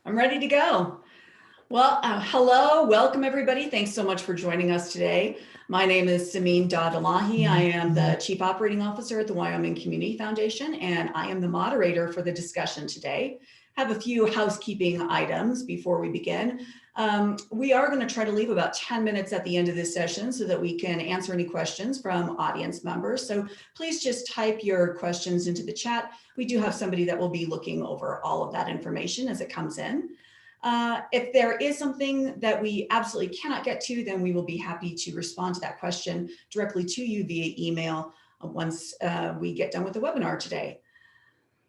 I'm ready to go. Well, hello, welcome everybody. Thanks so much for joining us today. My name is Samin Dadalahi. I am the Chief Operating Officer at the Wyoming Community Foundation, and I am the moderator for the discussion today. I have a few housekeeping items before we begin. We are going to try to leave about 10 minutes at the end of this session so that we can answer any questions from audience members. So please just type your questions into the chat. We do have somebody that will be looking over all of that information as it comes in. If there is something that we absolutely cannot get to, then we will be happy to respond to that question directly to you via email once we get done with the webinar today.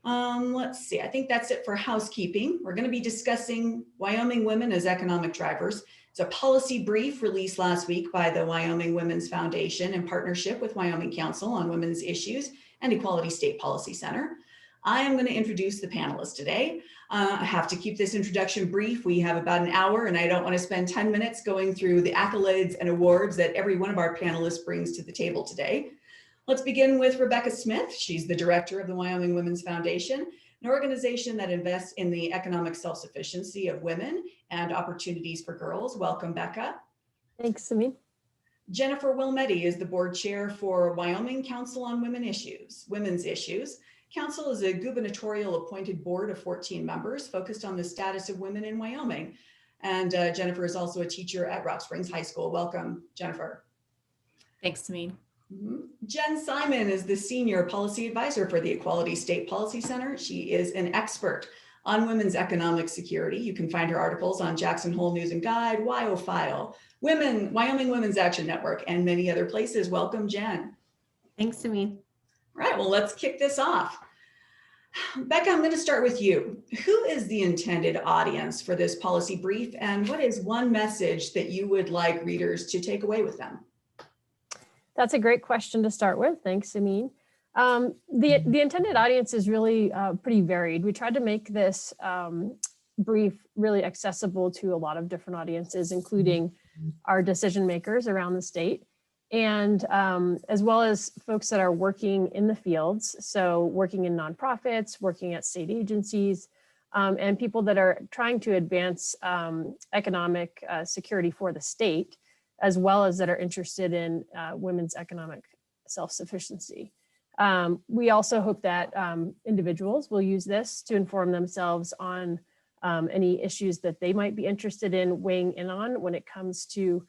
Let's see, I think that's it for housekeeping. We're going to be discussing Wyoming women as economic drivers. It's a policy brief released last week by the Wyoming Women's Foundation in partnership with Wyoming Council on Women's Issues and Equality State Policy Center. I am going to introduce the panelists today. I have to keep this introduction brief. We have about an hour and I don't want to spend 10 minutes going through the accolades and awards that every one of our panelists brings to the table today. Let's begin with Rebecca Smith. She's the director of the Wyoming Women's Foundation, an organization that invests in the economic self-sufficiency of women and opportunities for girls. Welcome, Becca. Thanks, Samin. Jennifer Wilmette is the board chair for Wyoming Council on Women's Issues. Council is a gubernatorial appointed board of 14 members focused on the status of women in Wyoming. And Jennifer is also a teacher at Rock Springs High School. Welcome, Jennifer. Thanks, Samin. Jen Simon is the senior policy advisor for the Equality State Policy Center. She is an expert on women's economic security. You can find her articles on Jackson Hole News and Guide, WyoFile, Wyoming Women's Action Network, and many other places. Welcome, Jen. Thanks, Samin. Right, well, let's kick this off. Becca, I'm going to start with you. Who is the intended audience for this policy brief, and what is one message that you would like readers to take away with them? That's a great question to start with. Thanks, Samin. The intended audience is really pretty varied. We tried to make this brief really accessible to a lot of different audiences, including our decision makers around the state, and as well as folks that are working in the fields, so working in nonprofits, working at state agencies, and people that are trying to advance economic security for the state, as well as that are interested in women's economic self-sufficiency. We also hope that individuals will use this to inform themselves on any issues that they might be interested in weighing in on when it comes to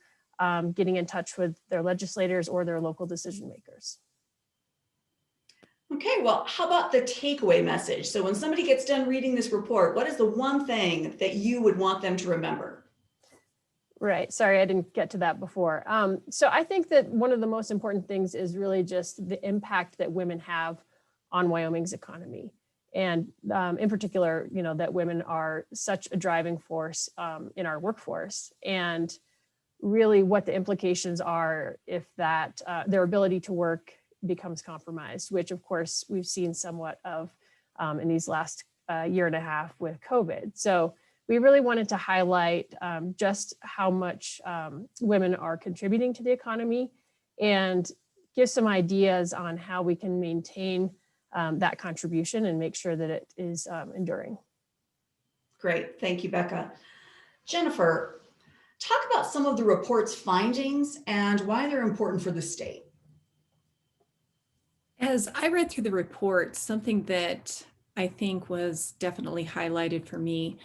getting in touch with their legislators or their local decision makers. Okay, well, how about the takeaway message? So when somebody gets done reading this report, what is the one thing that you would want them to remember? Right, sorry, I didn't get to that before. So I think that one of the most important things is really just the impact that women have on Wyoming's economy. And in particular, you know, that women are such a driving force in our workforce, and really what the implications are if that their ability to work becomes compromised, which of course we've seen somewhat of in these last year and a half with COVID. So we really wanted to highlight just how much women are contributing to the economy and give some ideas on how we can maintain that contribution and make sure that it is enduring. Great, thank you, Becca. Jennifer, talk about some of the report's findings and why they're important for the state. As I read through the report, something that I think was definitely highlighted for me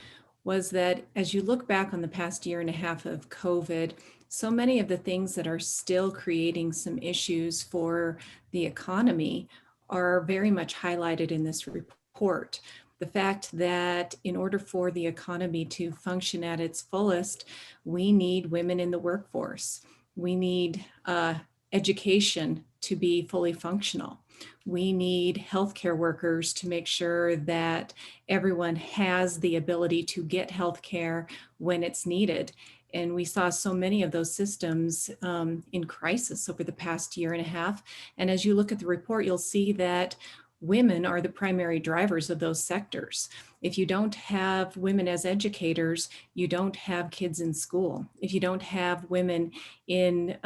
was that as you look back on the past year and a half of COVID, so many of the things that are still creating some issues for the economy are very much highlighted in this report. The fact that in order for the economy to function at its fullest, we need women in the workforce. We need education to be fully functional. We need healthcare workers to make sure that everyone has the ability to get healthcare when it's needed. And we saw so many of those systems in crisis over the past year and a half. And as you look at the report, you'll see that women are the primary drivers of those sectors. If you don't have women as educators, you don't have kids in school. If you don't have women in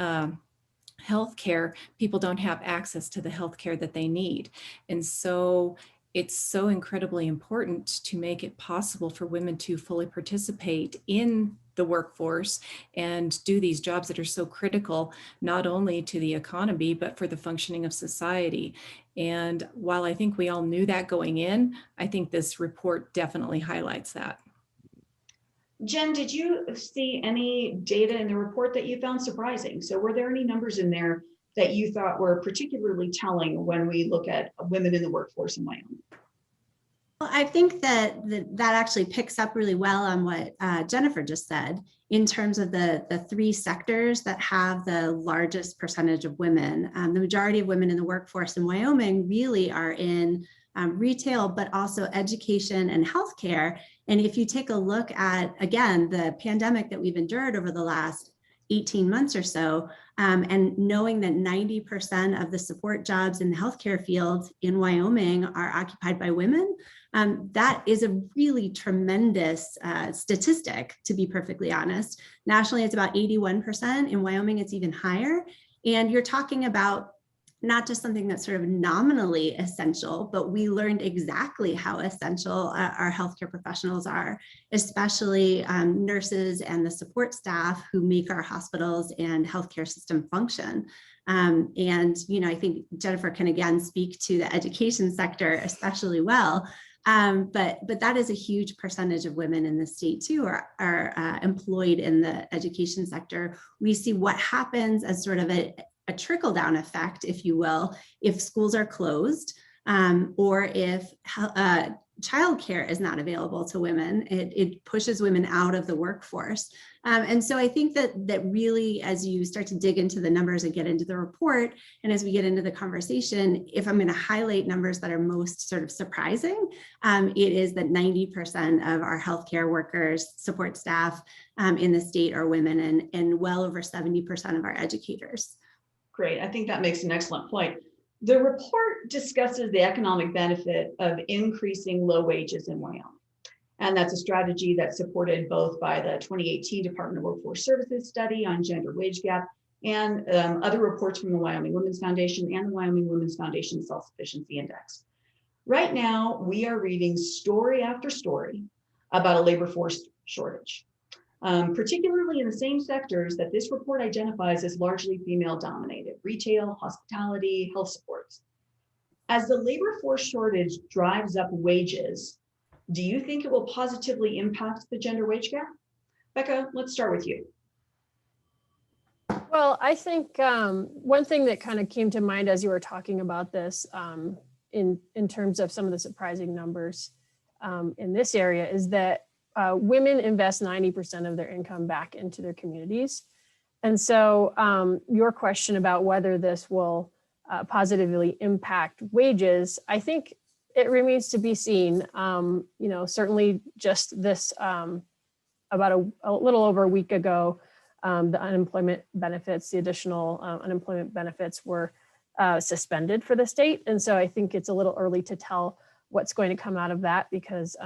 healthcare, people don't have access to the healthcare that they need. And so it's so incredibly important to make it possible for women to fully participate in the workforce and do these jobs that are so critical, not only to the economy, but for the functioning of society. And while I think we all knew that going in, I think this report definitely highlights that. Jen, did you see any data in the report that you found surprising? So were there any numbers in there that you thought were particularly telling when we look at women in the workforce in Wyoming? Well, I think that actually picks up really well on what Jennifer just said in terms of the three sectors that have the largest percentage of women. The majority of women in the workforce in Wyoming really are in retail, but also education and healthcare. And if you take a look at, again, the pandemic that we've endured over the last 18 months or so, and knowing that 90% of the support jobs in the healthcare field in Wyoming are occupied by women, that is a really tremendous statistic, to be perfectly honest. Nationally, it's about 81%. In Wyoming, it's even higher. And you're talking about not just something that's sort of nominally essential, but we learned exactly how essential our healthcare professionals are, especially nurses and the support staff who make our hospitals and healthcare system function. And, you know, I think Jennifer can again speak to the education sector especially well. But that is a huge percentage of women in the state too are employed in the education sector. We see what happens as sort of a trickle-down effect, if you will, if schools are closed or if childcare is not available to women. It pushes women out of the workforce. And so I think that really, as you start to dig into the numbers and get into the report, and as we get into the conversation, if I'm going to highlight numbers that are most sort of surprising, it is that 90% of our healthcare workers, support staff in the state are women, and well over 70% of our educators. Great. I think that makes an excellent point. The report discusses the economic benefit of increasing low wages in Wyoming. And that's a strategy that's supported both by the 2018 Department of Workforce Services study on gender wage gap and other reports from the Wyoming Women's Foundation and the Wyoming Women's Foundation Self-Sufficiency Index. Right now, we are reading story after story about a labor force shortage. Particularly in the same sectors that this report identifies as largely female dominated: retail, hospitality, health supports. As the labor force shortage drives up wages, do you think it will positively impact the gender wage gap? Becca, let's start with you. Well, I think one thing that kind of came to mind as you were talking about this in terms of some of the surprising numbers in this area is that women invest 90% of their income back into their communities. And so your question about whether this will positively impact wages, I think it remains to be seen. You know, certainly just this about a little over a week ago, the unemployment benefits, the additional unemployment benefits were suspended for the state. And so I think it's a little early to tell what's going to come out of that, because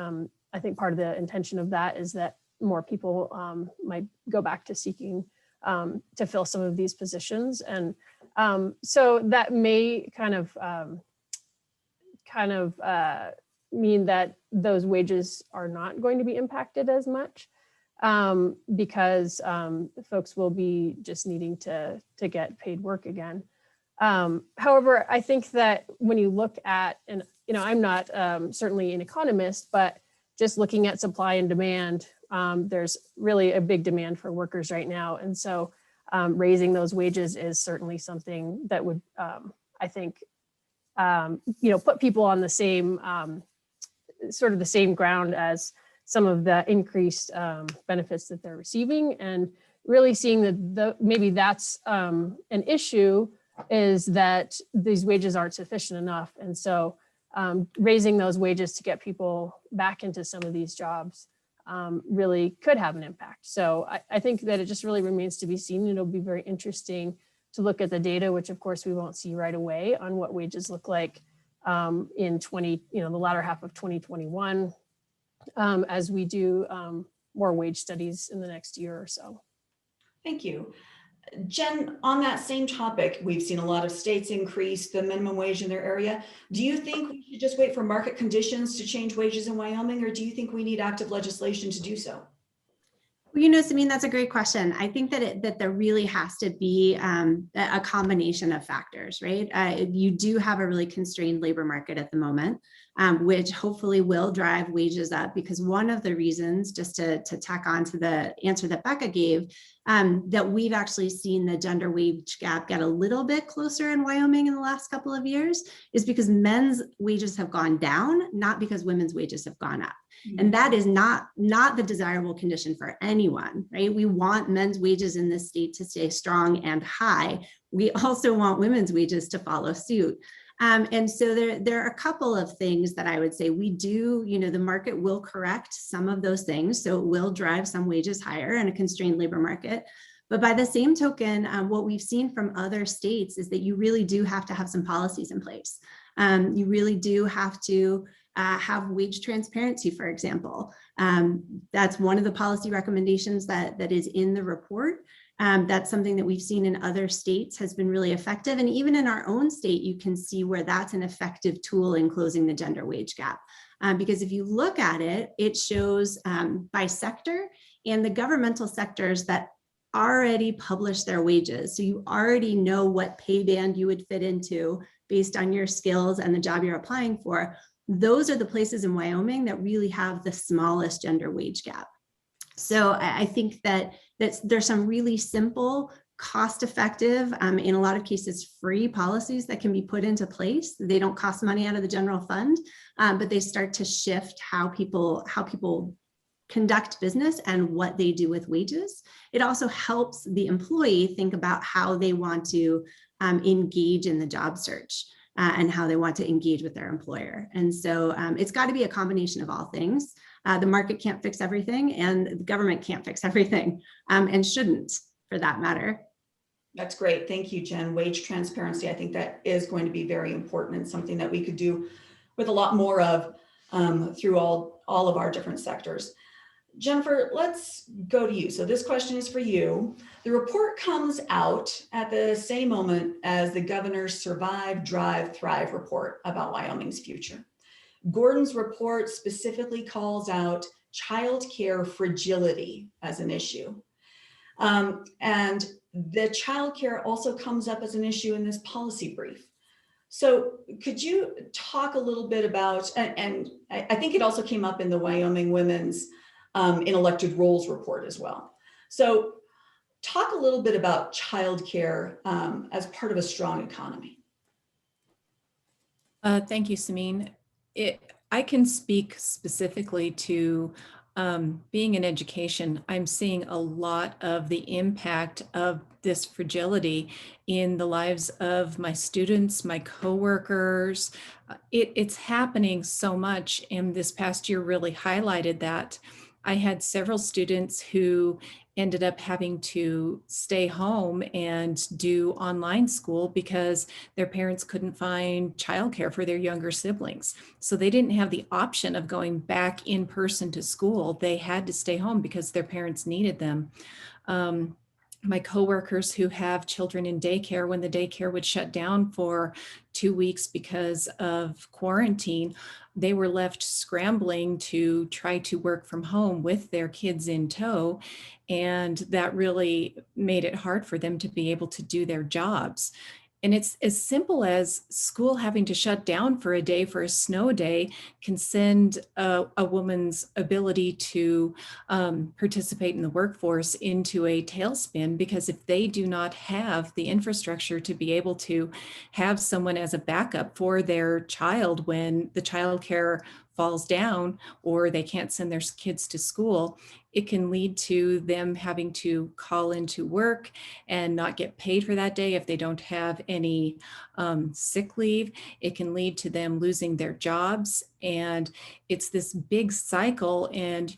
I think part of the intention of that is that more people might go back to seeking to fill some of these positions. And so that may kind of mean that those wages are not going to be impacted as much because folks will be just needing to get paid work again. However, I think that when you look at, and you know, I'm not certainly an economist, but just looking at supply and demand, there's really a big demand for workers right now. And so raising those wages is certainly something that would, I think, you know, put people on the same, sort of the same ground as some of the increased benefits that they're receiving, and really seeing that maybe that's an issue, is that these wages aren't sufficient enough. And so raising those wages to get people back into some of these jobs really could have an impact. So I think that it just really remains to be seen. It'll be very interesting to look at the data, which of course we won't see right away, on what wages look like in the latter half of 2021, as we do more wage studies in the next year or so. Thank you. Jen, on that same topic, we've seen a lot of states increase the minimum wage in their area. Do you think we should just wait for market conditions to change wages in Wyoming, or do you think we need active legislation to do so? Well, Samin, that's a great question. I think that there really has to be a combination of factors, right? You do have a really constrained labor market at the moment, which hopefully will drive wages up, because one of the reasons, just to tack on to the answer that Becca gave, that we've actually seen the gender wage gap get a little bit closer in Wyoming in the last couple of years is because men's wages have gone down, not because women's wages have gone up. And that is not the desirable condition for anyone, right? We want men's wages in this state to stay strong and high. We also want women's wages to follow suit. And so there are a couple of things that I would say we do, the market will correct some of those things. So it will drive some wages higher in a constrained labor market. But by the same token, what we've seen from other states is that you really do have to have some policies in place. You really do have to have wage transparency, for example. That's one of the policy recommendations that is in the report. That's something that we've seen in other states has been really effective. And even in our own state, you can see where that's an effective tool in closing the gender wage gap. Because if you look at it, it shows by sector, and the governmental sectors that already publish their wages. So you already know what pay band you would fit into based on your skills and the job you're applying for. Those are the places in Wyoming that really have the smallest gender wage gap. So I think that there's some really simple, cost-effective, in a lot of cases, free policies that can be put into place. They don't cost money out of the general fund, but they start to shift how people conduct business and what they do with wages. It also helps the employee think about how they want to engage in the job search. And how they want to engage with their employer. And so it's got to be a combination of all things. The market can't fix everything, and the government can't fix everything, and shouldn't, for that matter. That's great. Thank you, Jen. Wage transparency, I think that is going to be very important and something that we could do with a lot more of through all of our different sectors. Jennifer, let's go to you. So this question is for you. The report comes out at the same moment as the governor's Survive, Drive, Thrive report about Wyoming's future. Gordon's report specifically calls out childcare fragility as an issue. And the childcare also comes up as an issue in this policy brief. So could you talk a little bit about, and I think it also came up in the Wyoming Women's in elected roles report as well. So talk a little bit about childcare as part of a strong economy. Thank you, Samin. I can speak specifically to being in education. I'm seeing a lot of the impact of this fragility in the lives of my students, my coworkers. It's happening so much, and this past year really highlighted that. I had several students who ended up having to stay home and do online school because their parents couldn't find childcare for their younger siblings. So they didn't have the option of going back in person to school. They had to stay home because their parents needed them. My coworkers who have children in daycare, when the daycare would shut down for 2 weeks because of quarantine, they were left scrambling to try to work from home with their kids in tow. And that really made it hard for them to be able to do their jobs. And it's as simple as school having to shut down for a day for a snow day can send a woman's ability to participate in the workforce into a tailspin, because if they do not have the infrastructure to be able to have someone as a backup for their child when the childcare falls down or they can't send their kids to school, it can lead to them having to call into work and not get paid for that day if they don't have any sick leave. It can lead to them losing their jobs. And it's this big cycle. And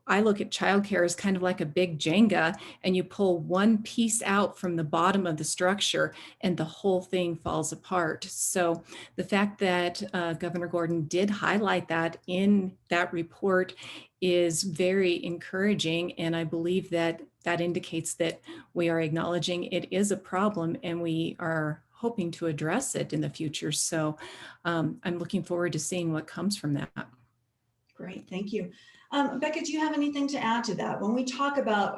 I look at childcare as kind of like a big Jenga, and you pull one piece out from the bottom of the structure and the whole thing falls apart. So the fact that Governor Gordon did highlight that in that report is very encouraging. And I believe that that indicates that we are acknowledging it is a problem and we are hoping to address it in the future. So I'm looking forward to seeing what comes from that. Great, thank you. Becca, do you have anything to add to that? When we talk about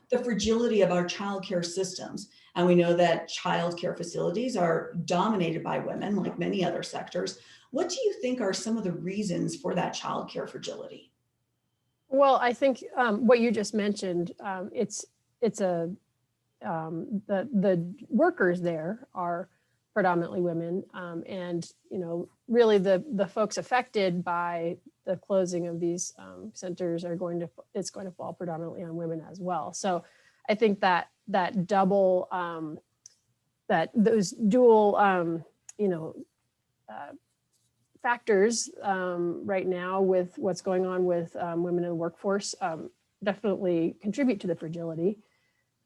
the fragility of our childcare systems, and we know that childcare facilities are dominated by women, like many other sectors, what do you think are some of the reasons for that childcare fragility? Well, I think what you just mentioned, it's a the workers there are predominantly women, and really the folks affected by the closing of these centers it's going to fall predominantly on women as well. So I think that double that those dual factors right now with what's going on with women in the workforce definitely contribute to the fragility.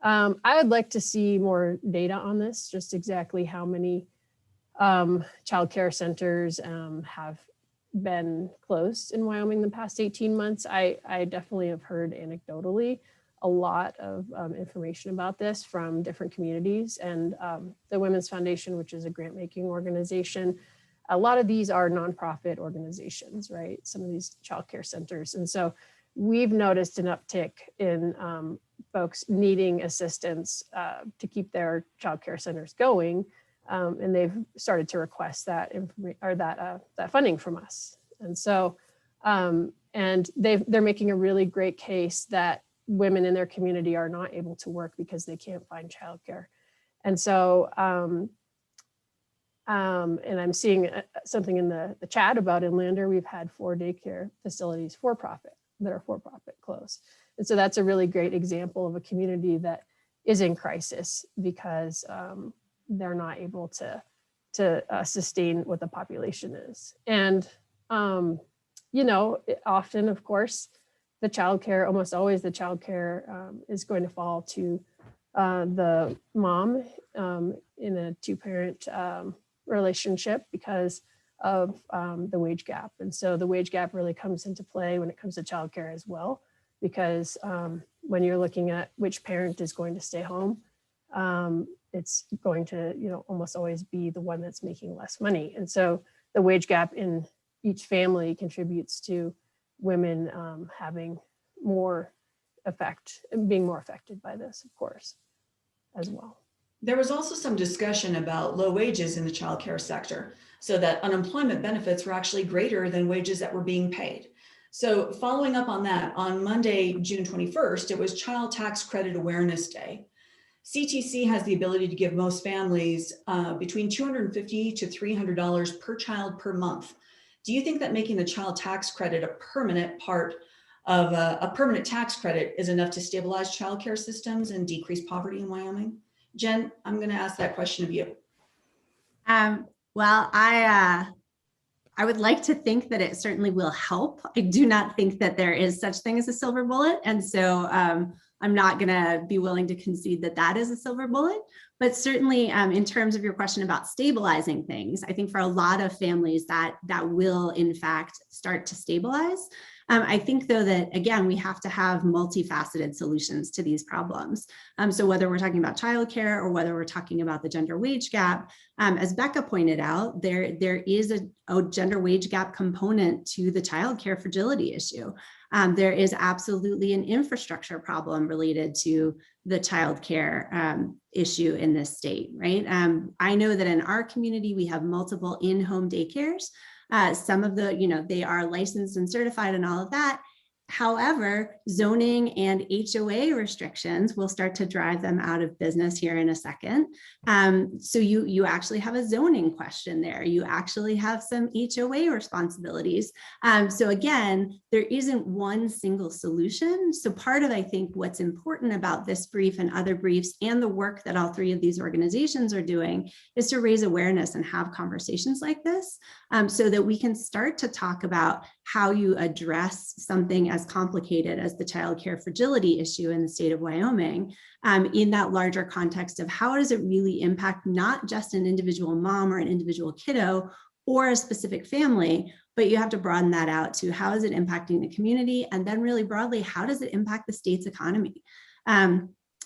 I would like to see more data on this, just exactly how many childcare centers have been closed in Wyoming the past 18 months. I definitely have heard anecdotally a lot of information about this from different communities, and the Women's Foundation, which is a grant-making organization. A lot of these are nonprofit organizations, right? Some of these childcare centers. And so we've noticed an uptick in folks needing assistance to keep their childcare centers going. And they've started to request that funding from us. And so, and they're making a really great case that women in their community are not able to work because they can't find childcare. And so, and I'm seeing something in the chat about Inlander. We've had 4 daycare facilities that are for-profit close. And so that's a really great example of a community that is in crisis because they're not able to sustain what the population is. And, often, of course, the childcare, almost always the childcare is going to fall to the mom in a 2-parent relationship because of the wage gap. And so the wage gap really comes into play when it comes to childcare as well, because when you're looking at which parent is going to stay home, it's going to, almost always be the one that's making less money. And so the wage gap in each family contributes to women having more being more affected by this, of course, as well. There was also some discussion about low wages in the childcare sector, so that unemployment benefits were actually greater than wages that were being paid. So following up on that, on Monday, June 21st, it was Child Tax Credit Awareness Day. CTC has the ability to give most families between $250 to $300 per child per month. Do you think that making the child tax credit a permanent part of a permanent tax credit is enough to stabilize childcare systems and decrease poverty in Wyoming? Jen, I'm going to ask that question of you. Well, I would like to think that it certainly will help. I do not think that there is such thing as a silver bullet. And so I'm not going to be willing to concede that that is a silver bullet. But certainly in terms of your question about stabilizing things, I think for a lot of families that will in fact start to stabilize. I think, though, that, again, we have to have multifaceted solutions to these problems. So whether we're talking about childcare or whether we're talking about the gender wage gap, as Becca pointed out, there is a gender wage gap component to the childcare fragility issue. There is absolutely an infrastructure problem related to the childcare issue in this state, right? I know that in our community, we have multiple in-home daycares. Some of the, they are licensed and certified and all of that. However, zoning and HOA restrictions will start to drive them out of business here in a second. So you actually have a zoning question there. You actually have some HOA responsibilities. So again, there isn't one single solution. So part of, I think, what's important about this brief and other briefs and the work that all 3 of these organizations are doing is to raise awareness and have conversations like this so that we can start to talk about how you address something as complicated as the childcare fragility issue in the state of Wyoming, in that larger context of how does it really impact not just an individual mom or an individual kiddo or a specific family, but you have to broaden that out to how is it impacting the community, and then really broadly, how does it impact the state's economy?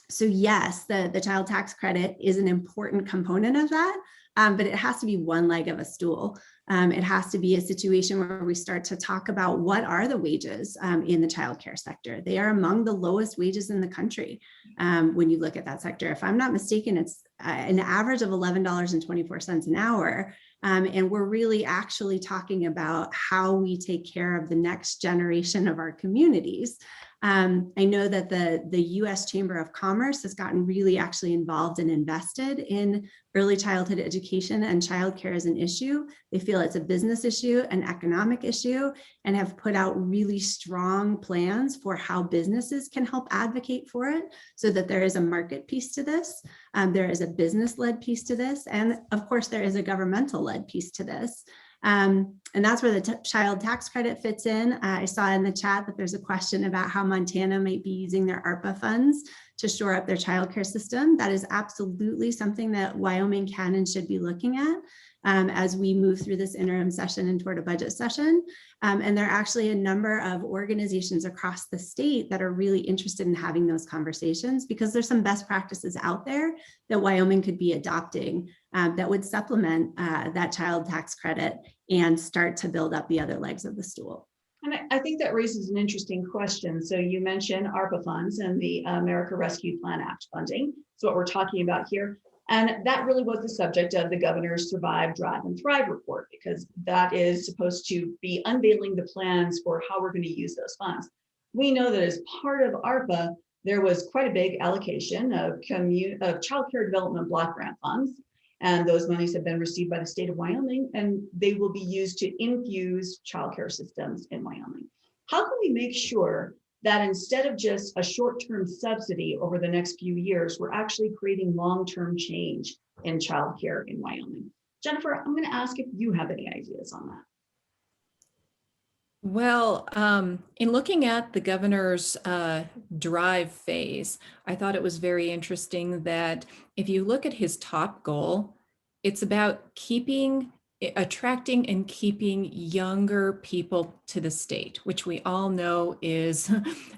So yes, the child tax credit is an important component of that, but it has to be one leg of a stool. It has to be a situation where we start to talk about what are the wages in the childcare sector. They are among the lowest wages in the country when you look at that sector. If I'm not mistaken, it's an average of $11.24 an hour. And we're really actually talking about how we take care of the next generation of our communities. I know that the US Chamber of Commerce has gotten really actually involved and invested in early childhood education and childcare as an issue. They feel it's a business issue, an economic issue, and have put out really strong plans for how businesses can help advocate for it, so that there is a market piece to this, there is a business-led piece to this, and of course there is a governmental-led piece to this. And that's where the child tax credit fits in. I saw in the chat that there's a question about how Montana might be using their ARPA funds to shore up their childcare system. That is absolutely something that Wyoming can and should be looking at as we move through this interim session and toward a budget session. And there are actually a number of organizations across the state that are really interested in having those conversations, because there's some best practices out there that Wyoming could be adopting that would supplement that child tax credit and start to build up the other legs of the stool. And I think that raises an interesting question. So you mentioned ARPA funds and the America Rescue Plan Act funding. That's what we're talking about here. And that really was the subject of the governor's Survive, Drive, and Thrive report, because that is supposed to be unveiling the plans for how we're going to use those funds. We know that as part of ARPA, there was quite a big allocation of child care development block grant funds. And those monies have been received by the state of Wyoming, and they will be used to infuse childcare systems in Wyoming. How can we make sure that instead of just a short-term subsidy over the next few years, we're actually creating long-term change in childcare in Wyoming? Jennifer, I'm going to ask if you have any ideas on that. Well, in looking at the governor's drive phase, I thought it was very interesting that if you look at his top goal, it's about attracting and keeping younger people to the state, which we all know is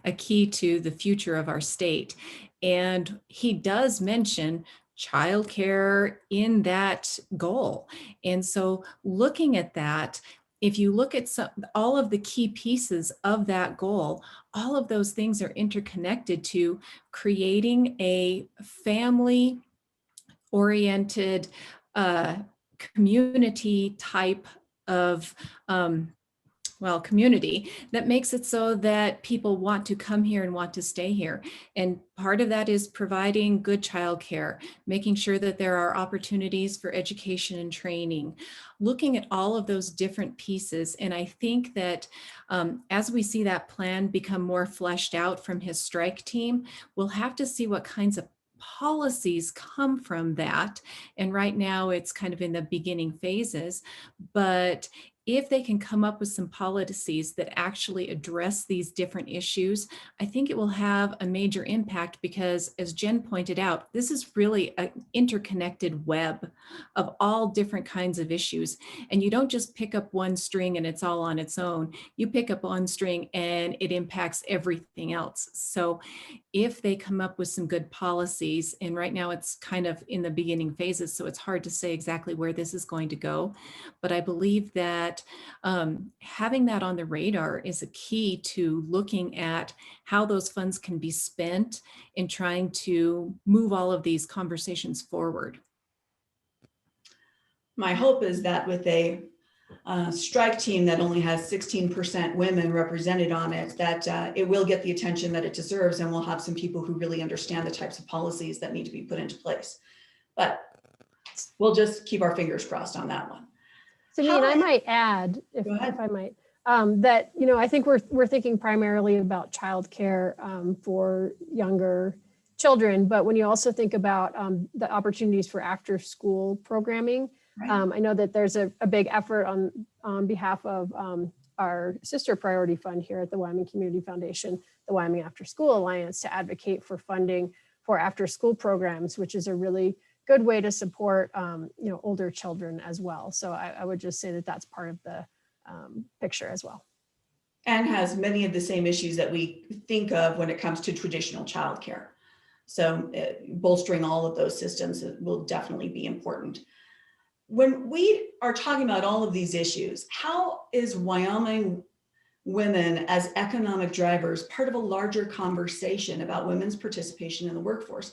a key to the future of our state. And he does mention childcare in that goal. And so looking at that, if you look at all of the key pieces of that goal, all of those things are interconnected to creating a family-oriented community type of community that makes it so that people want to come here and want to stay here. And part of that is providing good childcare, making sure that there are opportunities for education and training, looking at all of those different pieces. And I think that as we see that plan become more fleshed out from his strike team, we'll have to see what kinds of policies come from that. And right now it's kind of in the beginning phases, but if they can come up with some policies that actually address these different issues, I think it will have a major impact, because as Jen pointed out, this is really an interconnected web of all different kinds of issues. And you don't just pick up one string and it's all on its own. You pick up one string and it impacts everything else. So if they come up with some good policies, and right now it's kind of in the beginning phases, so it's hard to say exactly where this is going to go, but I believe that having that on the radar is a key to looking at how those funds can be spent in trying to move all of these conversations forward. My hope is that with a strike team that only has 16% women represented on it, that it will get the attention that it deserves, and we'll have some people who really understand the types of policies that need to be put into place. But we'll just keep our fingers crossed on that one. Samin, I might add, if I might, that, you know, I think we're thinking primarily about childcare for younger children, but when you also think about the opportunities for after school programming, Right. I know that there's a big effort on behalf of our sister priority fund here at the Wyoming Community Foundation, the Wyoming After School Alliance, to advocate for funding for after school programs, which is a really good way to support older children as well. So I would just say that that's part of the picture as well. And has many of the same issues that we think of when it comes to traditional childcare. So bolstering all of those systems will definitely be important. When we are talking about all of these issues, how is Wyoming women as economic drivers part of a larger conversation about women's participation in the workforce?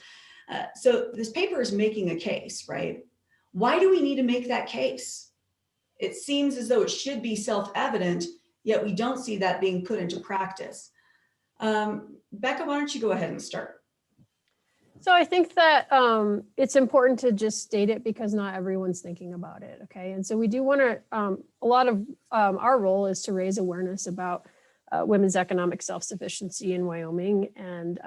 So this paper is making a case, right? Why do we need to make that case? It seems as though it should be self-evident, yet we don't see that being put into practice. Becca, why don't you go ahead and start? So I think that it's important to just state it because not everyone's thinking about it. Okay. And so we do want to, a lot of our role is to raise awareness about women's economic self-sufficiency in Wyoming. And,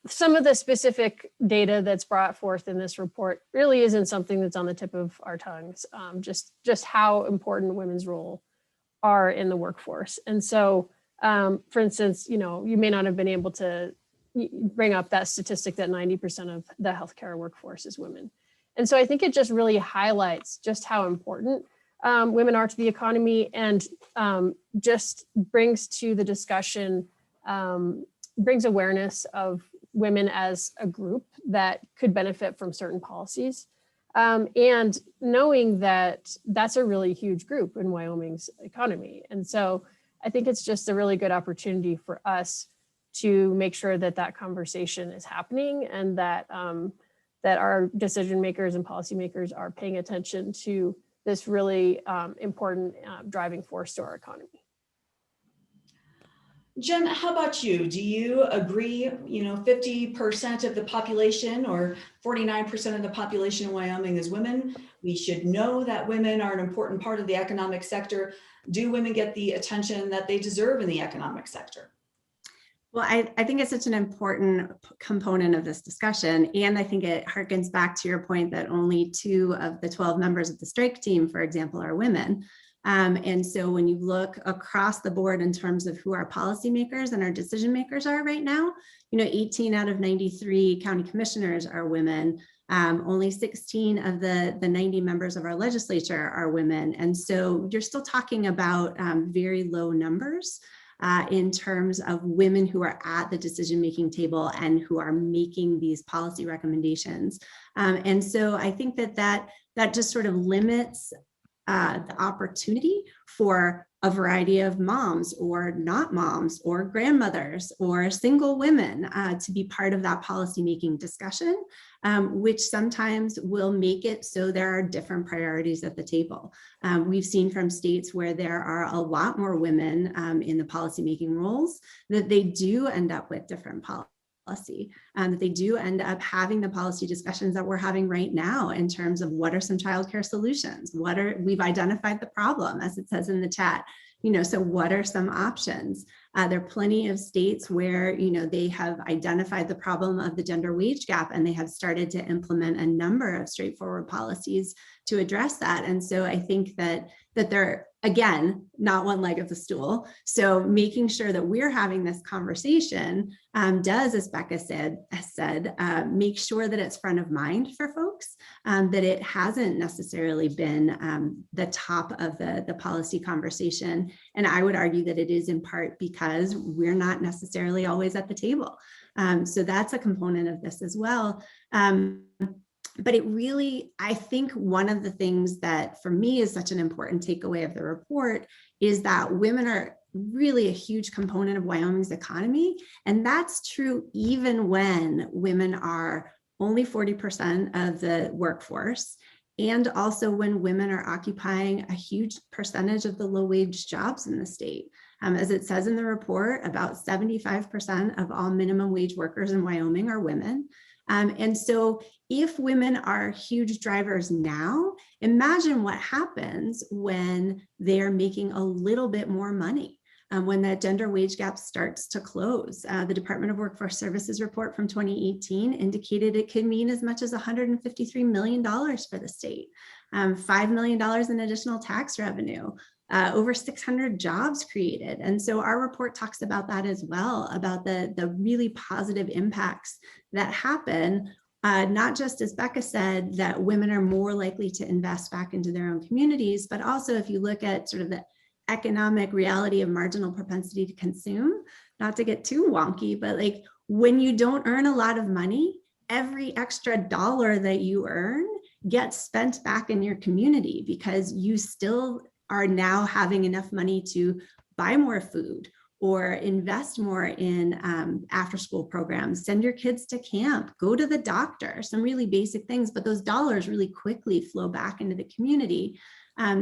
some of the specific data that's brought forth in this report really isn't something that's on the tip of our tongues, just how important women's role are in the workforce. And so, for instance, you may not have been able to bring up that statistic that 90% of the healthcare workforce is women. And so I think it just really highlights just how important women are to the economy, and just brings to the discussion, brings awareness of women as a group that could benefit from certain policies. And knowing that that's a really huge group in Wyoming's economy. And so I think it's just a really good opportunity for us to make sure that that conversation is happening, and that that our decision makers and policymakers are paying attention to this really important driving force to our economy. Jen, how about you? Do you agree, 50% of the population or 49% of the population in Wyoming is women? We should know that women are an important part of the economic sector. Do women get the attention that they deserve in the economic sector? Well, I think it's such an important component of this discussion. And I think it harkens back to your point that only 2 of the 12 members of the strike team, for example, are women. And so when you look across the board in terms of who our policymakers and our decision makers are right now, 18 out of 93 county commissioners are women. Only 16 of the 90 members of our legislature are women. And so you're still talking about very low numbers in terms of women who are at the decision-making table and who are making these policy recommendations. And so I think that just sort of limits the opportunity for a variety of moms or not moms or grandmothers or single women to be part of that policymaking discussion, which sometimes will make it so there are different priorities at the table. We've seen from states where there are a lot more women in the policymaking roles that they do end up with different policies. That they do end up having the policy discussions that we're having right now in terms of what are some childcare solutions, we've identified the problem, as it says in the chat, so what are some options? There are plenty of states where, they have identified the problem of the gender wage gap, and they have started to implement a number of straightforward policies to address that. And so I think that they're, again, not one leg of the stool. So making sure that we're having this conversation does, as Becca said, make sure that it's front of mind for folks, that it hasn't necessarily been the top of the policy conversation. And I would argue that it is in part because we're not necessarily always at the table. So that's a component of this as well. But it really, I think one of the things that for me is such an important takeaway of the report is that women are really a huge component of Wyoming's economy. And that's true even when women are only 40% of the workforce, and also when women are occupying a huge percentage of the low-wage jobs in the state. As it says in the report, about 75% of all minimum wage workers in Wyoming are women. And so if women are huge drivers now, imagine what happens when they're making a little bit more money. when that gender wage gap starts to close. The Department of Workforce Services report from 2018 indicated it could mean as much as $153 million for the state, $5 million in additional tax revenue, over 600 jobs created. And so our report talks about that as well, about the really positive impacts that happen. Not just, as Becca said, that women are more likely to invest back into their own communities, but also if you look at sort of the economic reality of marginal propensity to consume, not to get too wonky, but like when you don't earn a lot of money, every extra dollar that you earn gets spent back in your community because you still are now having enough money to buy more food or invest more in after school programs, send your kids to camp, go to the doctor, some really basic things, but those dollars really quickly flow back into the community.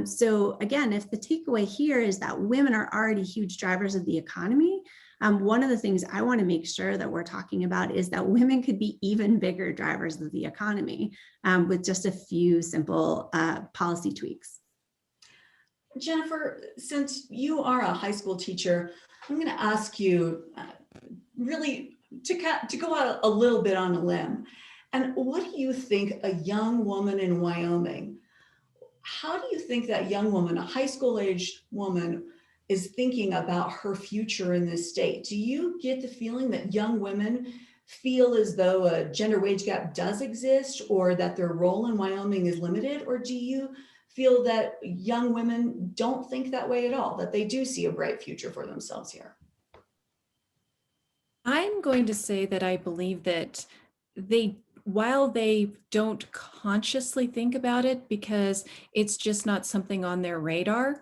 So again, if the takeaway here is that women are already huge drivers of the economy, one of the things I want to make sure that we're talking about is that women could be even bigger drivers of the economy with just a few simple policy tweaks. Jennifer, since you are a high school teacher, I'm going to ask you really to go out a little bit on a limb. And what do you think a young woman in Wyoming, how do you think that young woman, a high school aged woman, is thinking about her future in this state? Do you get the feeling that young women feel as though a gender wage gap does exist or that their role in Wyoming is limited? Or do you feel that young women don't think that way at all, that they do see a bright future for themselves here? I'm going to say that I believe that while they don't consciously think about it because it's just not something on their radar,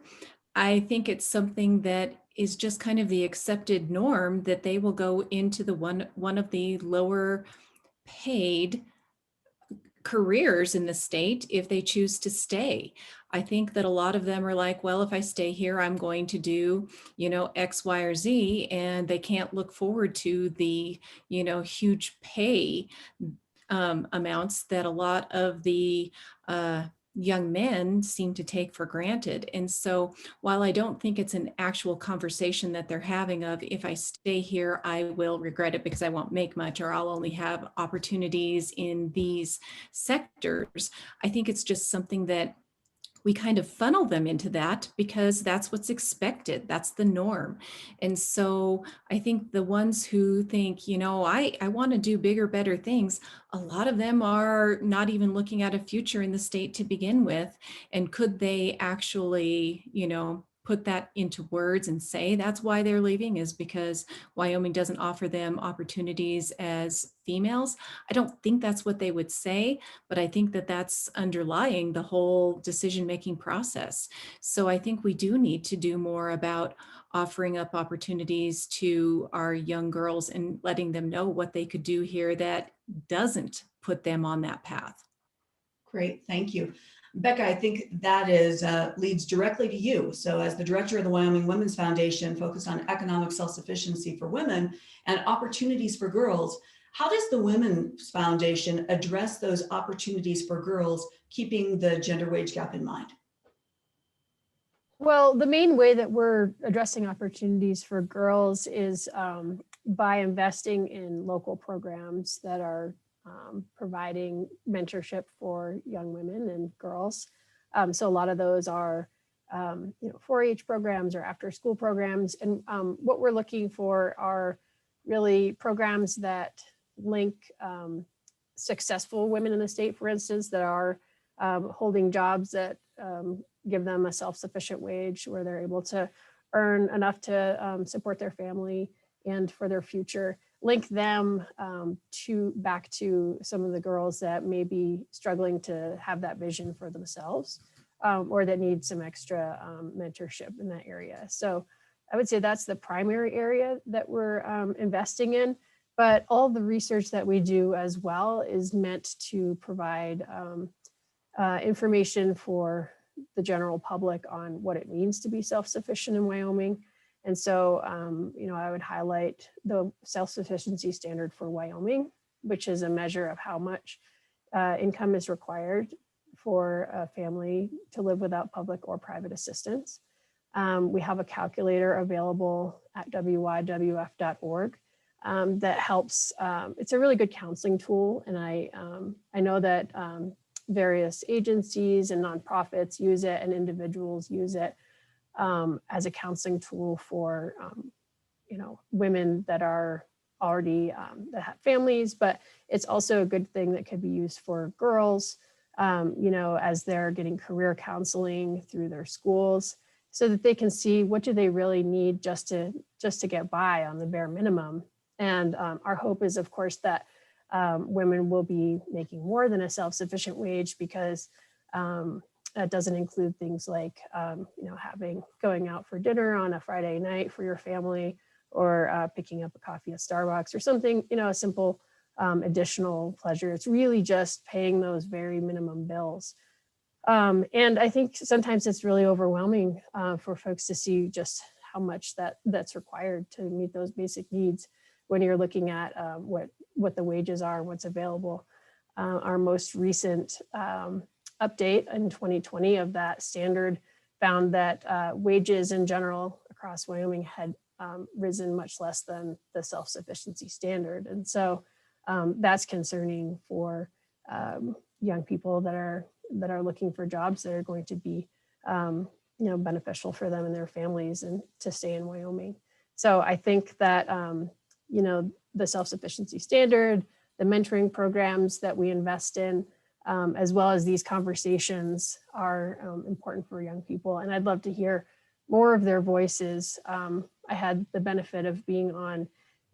I think it's something that is just kind of the accepted norm that they will go into the one of the lower paid careers in the state if they choose to stay. I think that a lot of them are like, well, if I stay here, I'm going to do, X, Y, or Z, and they can't look forward to the, huge pay amounts that a lot of the young men seem to take for granted. And so while I don't think it's an actual conversation that they're having of, if I stay here, I will regret it because I won't make much, or I'll only have opportunities in these sectors, I think it's just something that we kind of funnel them into that because that's what's expected. That's the norm. And so I think the ones who think, I want to do bigger, better things, a lot of them are not even looking at a future in the state to begin with. And could they actually, put that into words and say that's why they're leaving, is because Wyoming doesn't offer them opportunities as females? I don't think that's what they would say, but I think that that's underlying the whole decision-making process. So I think we do need to do more about offering up opportunities to our young girls and letting them know what they could do here that doesn't put them on that path. Great, thank you. Becca, I think that leads directly to you. So as the director of the Wyoming Women's Foundation focused on economic self-sufficiency for women and opportunities for girls, how does the Women's Foundation address those opportunities for girls, keeping the gender wage gap in mind? Well, the main way that we're addressing opportunities for girls is by investing in local programs that are providing mentorship for young women and girls. So a lot of those are 4-H programs or after school programs. And what we're looking for are really programs that link successful women in the state, for instance, that are holding jobs that give them a self-sufficient wage where they're able to earn enough to support their family and for their future. Link them back to some of the girls that may be struggling to have that vision for themselves or that need some extra mentorship in that area. So I would say that's the primary area that we're investing in. But all the research that we do as well is meant to provide information for the general public on what it means to be self-sufficient in Wyoming. And so, I would highlight the self-sufficiency standard for Wyoming, which is a measure of how much income is required for a family to live without public or private assistance. We have a calculator available at wywf.org that helps. It's a really good counseling tool, and I know that various agencies and nonprofits use it, and individuals use it as a counseling tool for women that are already that have families, but it's also a good thing that could be used for girls, as they're getting career counseling through their schools, so that they can see what do they really need just to get by on the bare minimum. And our hope is, of course, that women will be making more than a self-sufficient wage, because that doesn't include things like going out for dinner on a Friday night for your family, or picking up a coffee at Starbucks or something, a simple additional pleasure. It's really just paying those very minimum bills. And I think sometimes it's really overwhelming for folks to see just how much that's required to meet those basic needs when you're looking at what the wages are, what's available. Our most recent update in 2020 of that standard found that wages in general across Wyoming had risen much less than the self-sufficiency standard. And so that's concerning for young people that are looking for jobs that are going to be beneficial for them and their families and to stay in Wyoming. So I think that the self-sufficiency standard, the mentoring programs that we invest in, as well as these conversations, are important for young people. And I'd love to hear more of their voices. I had the benefit of being on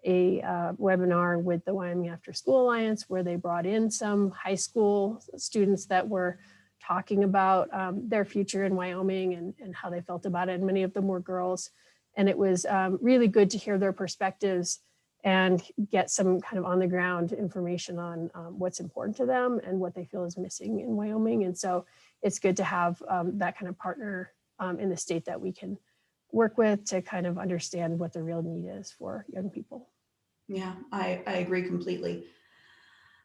a webinar with the Wyoming After School Alliance, where they brought in some high school students that were talking about their future in Wyoming and how they felt about it. And many of them were girls. And it was really good to hear their perspectives and get some kind of on the ground information on what's important to them and what they feel is missing in Wyoming. And so it's good to have that kind of partner in the state that we can work with to kind of understand what the real need is for young people. Yeah, I agree completely.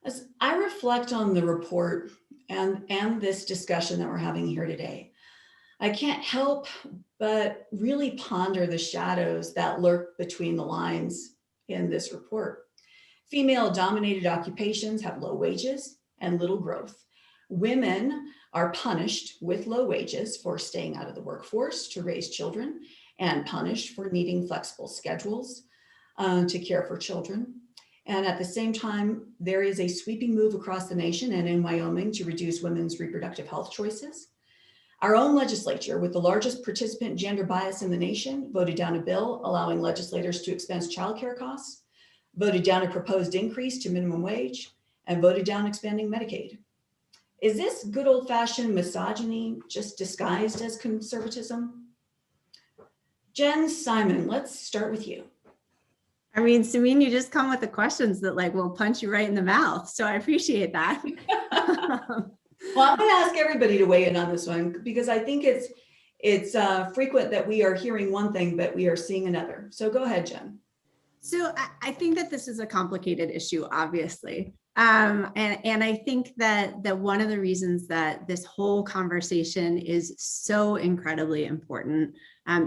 As I reflect on the report and this discussion that we're having here today, I can't help but really ponder the shadows that lurk between the lines in this report. Female-dominated occupations have low wages and little growth. Women are punished with low wages for staying out of the workforce to raise children, and punished for needing flexible schedules to care for children. And at the same time, there is a sweeping move across the nation and in Wyoming to reduce women's reproductive health choices. Our own legislature, with the largest participant gender bias in the nation, voted down a bill allowing legislators to expense childcare costs, voted down a proposed increase to minimum wage, and voted down expanding Medicaid. Is this good old-fashioned misogyny just disguised as conservatism? Jen Simon, let's start with you. I mean, Samin, you just come with the questions that will punch you right in the mouth. So I appreciate that. Well, I'm going to ask everybody to weigh in on this one, because I think it's frequent that we are hearing one thing, but we are seeing another. So go ahead, Jen. So I think that this is a complicated issue, obviously. And I think that one of the reasons that this whole conversation is so incredibly important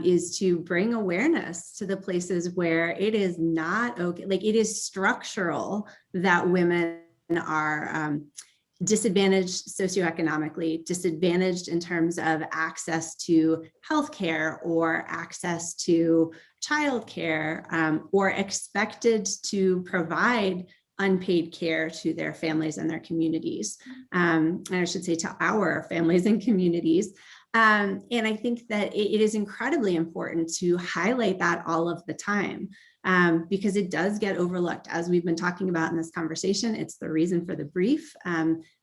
is to bring awareness to the places where it is not okay. It is structural that women are disadvantaged socioeconomically, disadvantaged in terms of access to healthcare or access to childcare, or expected to provide unpaid care to their families and their communities. And I should say to our families and communities. And I think that it is incredibly important to highlight that all of the time, because it does get overlooked. As we've been talking about in this conversation, it's the reason for the brief.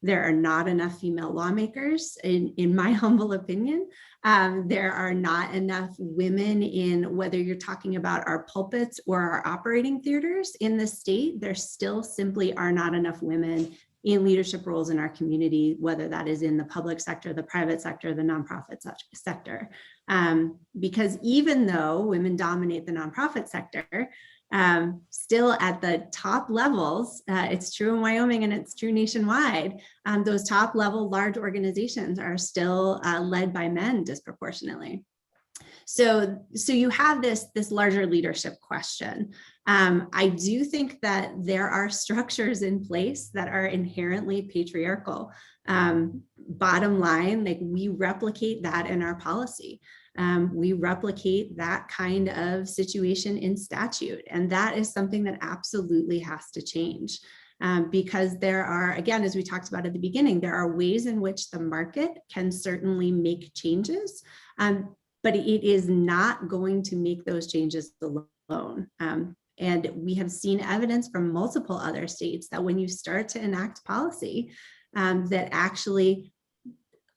There are not enough female lawmakers, in my humble opinion. There are not enough women in, whether you're talking about our pulpits or our operating theaters in the state, there still simply are not enough women in leadership roles in our community, whether that is in the public sector, the private sector, the nonprofit sector. Because even though women dominate the nonprofit sector, still at the top levels, it's true in Wyoming and it's true nationwide, those top level large organizations are still led by men disproportionately. So you have this larger leadership question. I do think that there are structures in place that are inherently patriarchal. Bottom line, like, we replicate that in our policy. We replicate that kind of situation in statute, and that is something that absolutely has to change. Because there are, again, as we talked about at the beginning, there are ways in which the market can certainly make changes, but it is not going to make those changes alone. And we have seen evidence from multiple other states that when you start to enact policy that actually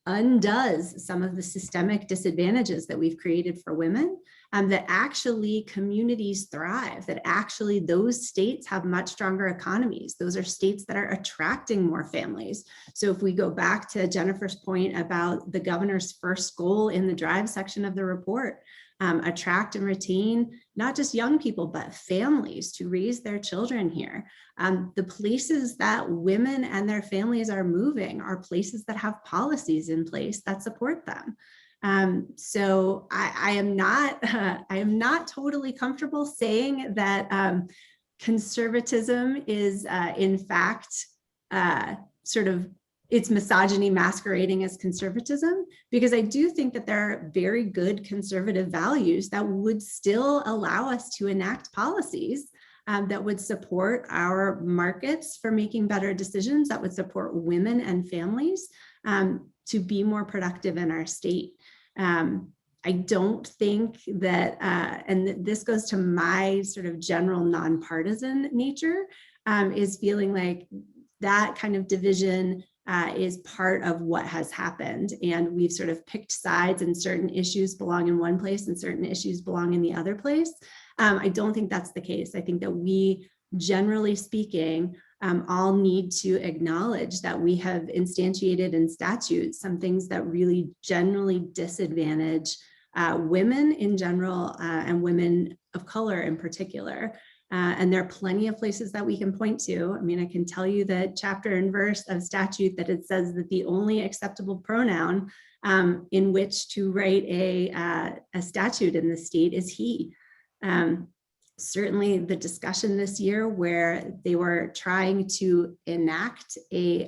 undoes some of the systemic disadvantages that we've created for women, that actually communities thrive, that actually those states have much stronger economies. Those are states that are attracting more families. So if we go back to Jennifer's point about the governor's first goal in the drive section of the report, attract and retain not just young people, but families to raise their children here. The places that women and their families are moving are places that have policies in place that support them. So I am not totally comfortable saying that conservatism is in fact sort of, it's misogyny masquerading as conservatism, because I do think that there are very good conservative values that would still allow us to enact policies that would support our markets for making better decisions, that would support women and families to be more productive in our state. I don't think that, and this goes to my sort of general nonpartisan nature, is feeling like that kind of division is part of what has happened. And we've sort of picked sides, and certain issues belong in one place and certain issues belong in the other place. I don't think that's the case. I think that we, generally speaking, all need to acknowledge that we have instantiated in statute some things that really generally disadvantage women in general and women of color in particular. And there are plenty of places that we can point to. I mean, I can tell you that chapter and verse of statute that it says that the only acceptable pronoun in which to write a statute in the state is he. Certainly the discussion this year where they were trying to enact a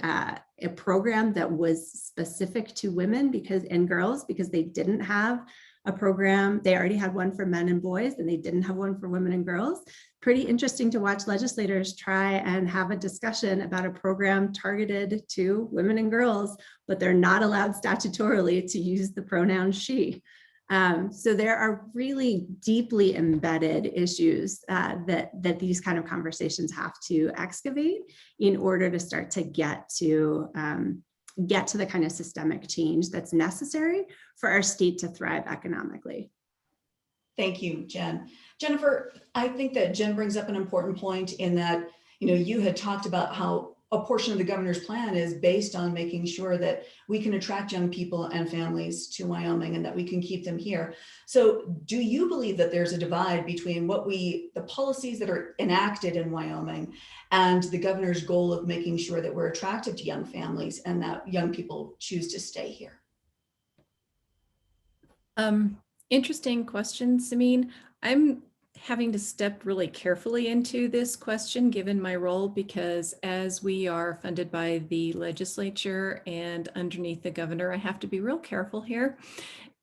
program that was specific to women and girls, because they didn't have a program. They already had one for men and boys, and they didn't have one for women and girls. Pretty interesting to watch legislators try and have a discussion about a program targeted to women and girls, but they're not allowed statutorily to use the pronoun she. So there are really deeply embedded issues that these kind of conversations have to excavate in order to start to get to the kind of systemic change that's necessary for our state to thrive economically. Thank you, Jen. Jennifer, I think that Jen brings up an important point in that, you had talked about how a portion of the governor's plan is based on making sure that we can attract young people and families to Wyoming and that we can keep them here. So do you believe that there's a divide between the policies that are enacted in Wyoming and the governor's goal of making sure that we're attractive to young families and that young people choose to stay here? Interesting question, Sameen. I'm having to step really carefully into this question given my role, because as we are funded by the legislature and underneath the governor, I have to be real careful here.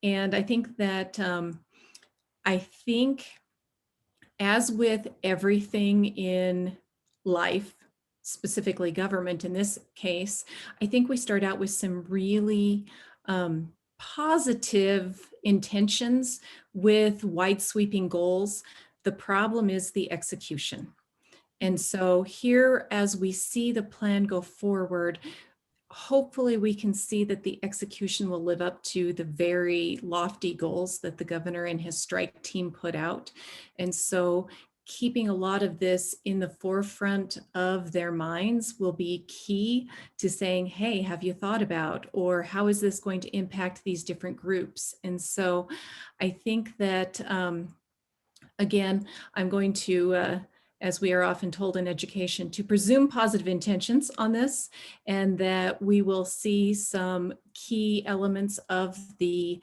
And I think that as with everything in life, specifically government in this case, I think we start out with some really positive intentions with wide sweeping goals. The problem is the execution. And so here, as we see the plan go forward, hopefully we can see that the execution will live up to the very lofty goals that the governor and his strike team put out. And so keeping a lot of this in the forefront of their minds will be key to saying, hey, have you thought about, or how is this going to impact these different groups? And so I think that, again, I'm going to, as we are often told in education, to presume positive intentions on this, and that we will see some key elements of the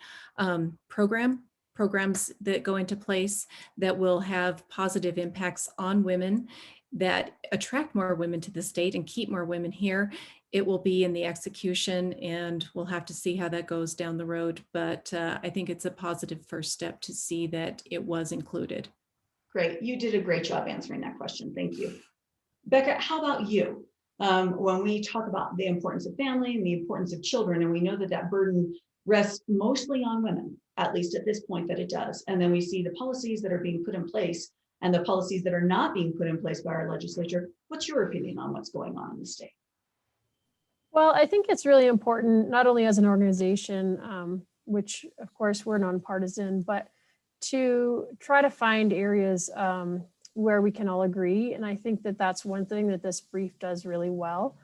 program programs that go into place that will have positive impacts on women, that attract more women to the state and keep more women here. It will be in the execution, and we'll have to see how that goes down the road. But I think it's a positive first step to see that it was included. Great. You did a great job answering that question. Thank you. Becca, how about you? When we talk about the importance of family and the importance of children, and we know that that burden rests mostly on women, at least at this point that it does. And then we see the policies that are being put in place and the policies that are not being put in place by our legislature. What's your opinion on what's going on in the state? Well, I think it's really important, not only as an organization, which of course we're nonpartisan, but to try to find areas where we can all agree. And I think that that's one thing that this brief does really well.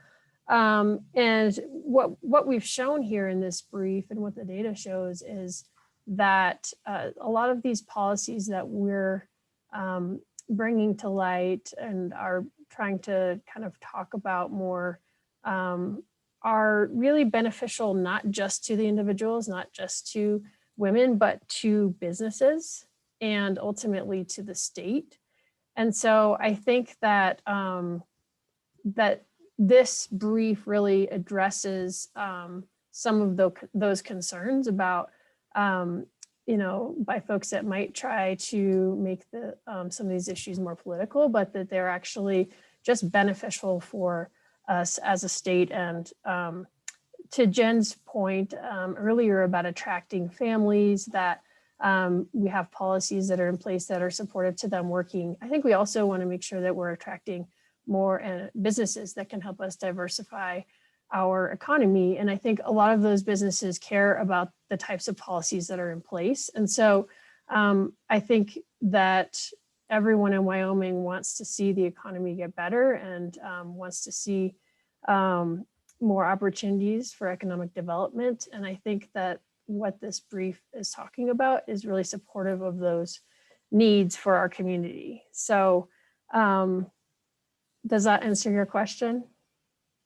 And what we've shown here in this brief and what the data shows is that a lot of these policies that we're bringing to light and are trying to kind of talk about more are really beneficial, not just to the individuals, not just to women, but to businesses and ultimately to the state. And so I think that that this brief really addresses some of those concerns about, by folks that might try to make some of these issues more political, but that they're actually just beneficial for us as a state. And to Jen's point earlier about attracting families, that we have policies that are in place that are supportive to them working. I think we also want to make sure that we're attracting more businesses that can help us diversify our economy. And I think a lot of those businesses care about the types of policies that are in place. And so I think that everyone in Wyoming wants to see the economy get better and wants to see more opportunities for economic development. And I think that what this brief is talking about is really supportive of those needs for our community. So does that answer your question?